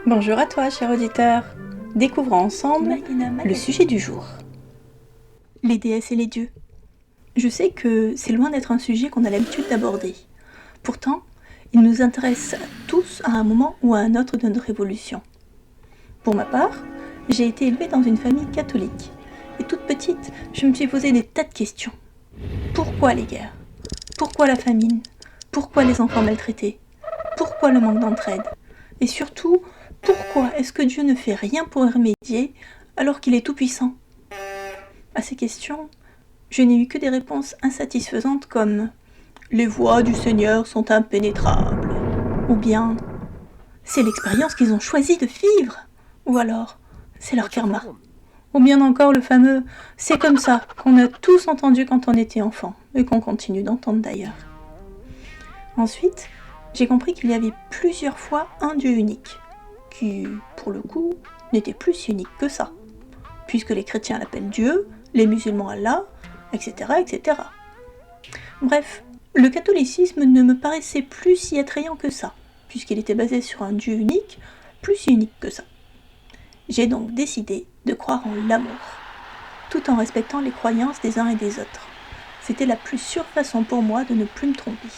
Bonjour à toi, cher auditeur. Découvrons ensemble le sujet du jour. Les déesses et les dieux. Je sais que c'est loin d'être un sujet qu'on a l'habitude d'aborder. Pourtant, il nous intéresse tous à un moment ou à un autre de notre évolution. Pour ma part, j'ai été élevée dans une famille catholique. Et toute petite, je me suis posé des tas de questions. Pourquoi les guerres? Pourquoi la famine? Pourquoi les enfants maltraités? Pourquoi le manque d'entraide? Et surtout, pourquoi est-ce que Dieu ne fait rien pour y remédier alors qu'il est tout-puissant? À ces questions, je n'ai eu que des réponses insatisfaisantes comme « Les voies du Seigneur sont impénétrables » ou bien « C'est l'expérience qu'ils ont choisi de vivre » ou alors « C'est leur karma » ou bien encore le fameux « C'est comme ça » qu'on a tous entendu quand on était enfant et qu'on continue d'entendre d'ailleurs. Ensuite, j'ai compris qu'il y avait plusieurs fois un Dieu unique, qui, pour le coup, n'était plus si unique que ça, puisque les chrétiens l'appellent Dieu, les musulmans Allah, etc., etc. Bref, le catholicisme ne me paraissait plus si attrayant que ça, puisqu'il était basé sur un Dieu unique, plus si unique que ça. J'ai donc décidé de croire en l'amour, tout en respectant les croyances des uns et des autres. C'était la plus sûre façon pour moi de ne plus me tromper.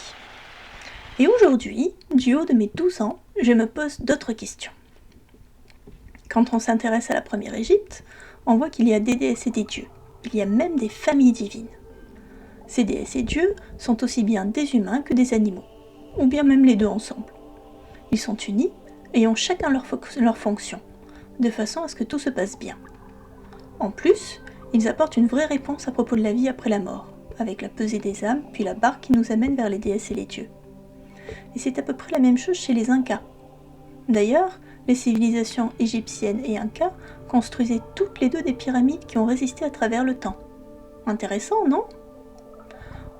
Et aujourd'hui, du haut de mes 12 ans, je me pose d'autres questions. Quand on s'intéresse à la première Égypte, on voit qu'il y a des déesses et des dieux. Il y a même des familles divines. Ces déesses et dieux sont aussi bien des humains que des animaux, ou bien même les deux ensemble. Ils sont unis et ont chacun leur fonction, de façon à ce que tout se passe bien. En plus, ils apportent une vraie réponse à propos de la vie après la mort, avec la pesée des âmes, puis la barque qui nous amène vers les déesses et les dieux. Et c'est à peu près la même chose chez les Incas. D'ailleurs, les civilisations égyptiennes et Incas construisaient toutes les deux des pyramides qui ont résisté à travers le temps. Intéressant, non?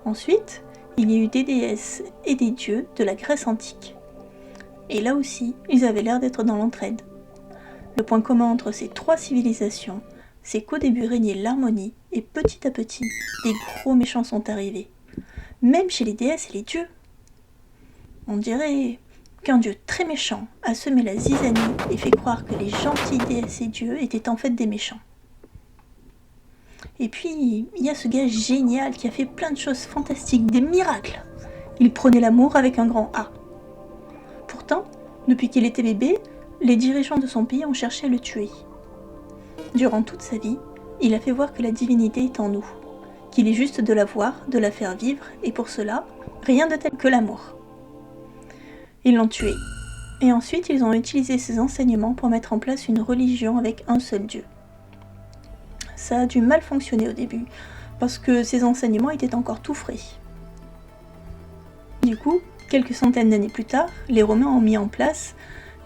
Ensuite, il y a eu des déesses et des dieux de la Grèce antique. Et là aussi, ils avaient l'air d'être dans l'entraide. Le point commun entre ces trois civilisations, c'est qu'au début régnait l'harmonie et petit à petit, des gros méchants sont arrivés. Même chez les déesses et les dieux. On dirait qu'un dieu très méchant a semé la zizanie et fait croire que les gentils déesses et dieux étaient en fait des méchants. Et puis, il y a ce gars génial qui a fait plein de choses fantastiques, des miracles. Il prenait l'amour avec un grand A. Pourtant, depuis qu'il était bébé, les dirigeants de son pays ont cherché à le tuer. Durant toute sa vie, il a fait voir que la divinité est en nous, qu'il est juste de la voir, de la faire vivre, et pour cela, rien de tel que l'amour. Ils l'ont tué. Et ensuite, ils ont utilisé ces enseignements pour mettre en place une religion avec un seul Dieu. Ça a dû mal fonctionner au début, parce que ces enseignements étaient encore tout frais. Du coup, quelques centaines d'années plus tard, les Romains ont mis en place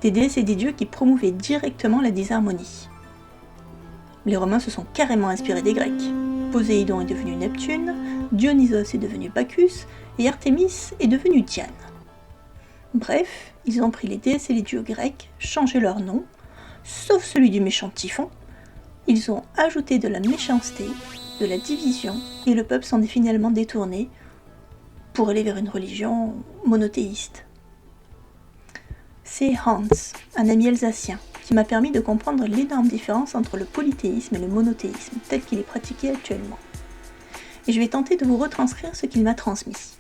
des déesses et des dieux qui promouvaient directement la disharmonie. Les Romains se sont carrément inspirés des Grecs. Poséidon est devenu Neptune, Dionysos est devenu Bacchus, et Artémis est devenu Diane. Bref, ils ont pris les déesses et les dieux grecs, changé leur nom, sauf celui du méchant Typhon. Ils ont ajouté de la méchanceté, de la division, et le peuple s'en est finalement détourné pour aller vers une religion monothéiste. C'est Hans, un ami alsacien, qui m'a permis de comprendre l'énorme différence entre le polythéisme et le monothéisme, tel qu'il est pratiqué actuellement. Et je vais tenter de vous retranscrire ce qu'il m'a transmis.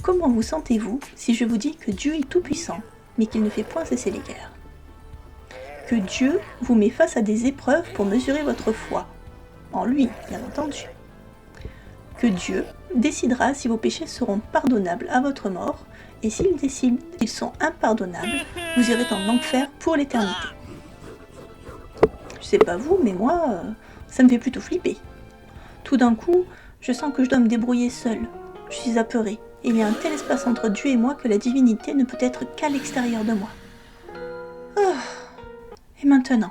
Comment vous sentez-vous si je vous dis que Dieu est tout-puissant, mais qu'il ne fait point cesser les guerres? Que Dieu vous met face à des épreuves pour mesurer votre foi, en lui, bien entendu. Que Dieu décidera si vos péchés seront pardonnables à votre mort, et s'il décide qu'ils sont impardonnables, vous irez en enfer pour l'éternité. Je sais pas vous, mais moi, ça me fait plutôt flipper. Tout d'un coup, je sens que je dois me débrouiller seule. Je suis apeurée. Il y a un tel espace entre Dieu et moi que la divinité ne peut être qu'à l'extérieur de moi. Oh. Et maintenant,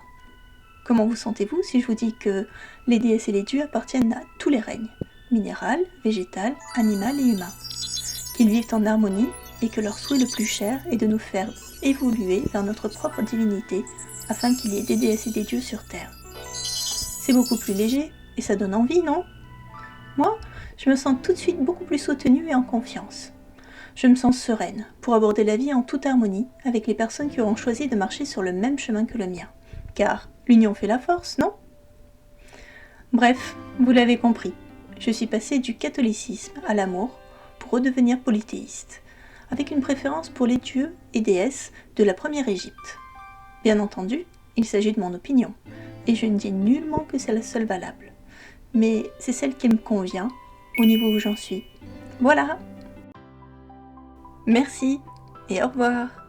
comment vous sentez-vous si je vous dis que les déesses et les dieux appartiennent à tous les règnes, minéral, végétal, animal et humain, qu'ils vivent en harmonie et que leur souhait le plus cher est de nous faire évoluer vers notre propre divinité afin qu'il y ait des déesses et des dieux sur Terre. C'est beaucoup plus léger et ça donne envie, non? Moi, je me sens tout de suite beaucoup plus soutenue et en confiance. Je me sens sereine pour aborder la vie en toute harmonie avec les personnes qui auront choisi de marcher sur le même chemin que le mien. Car l'union fait la force, non ? Bref, vous l'avez compris, je suis passée du catholicisme à l'amour pour redevenir polythéiste, avec une préférence pour les dieux et déesses de la première Égypte. Bien entendu, il s'agit de mon opinion, et je ne dis nullement que c'est la seule valable. Mais c'est celle qui me convient, au niveau où j'en suis. Voilà. Merci, et au revoir.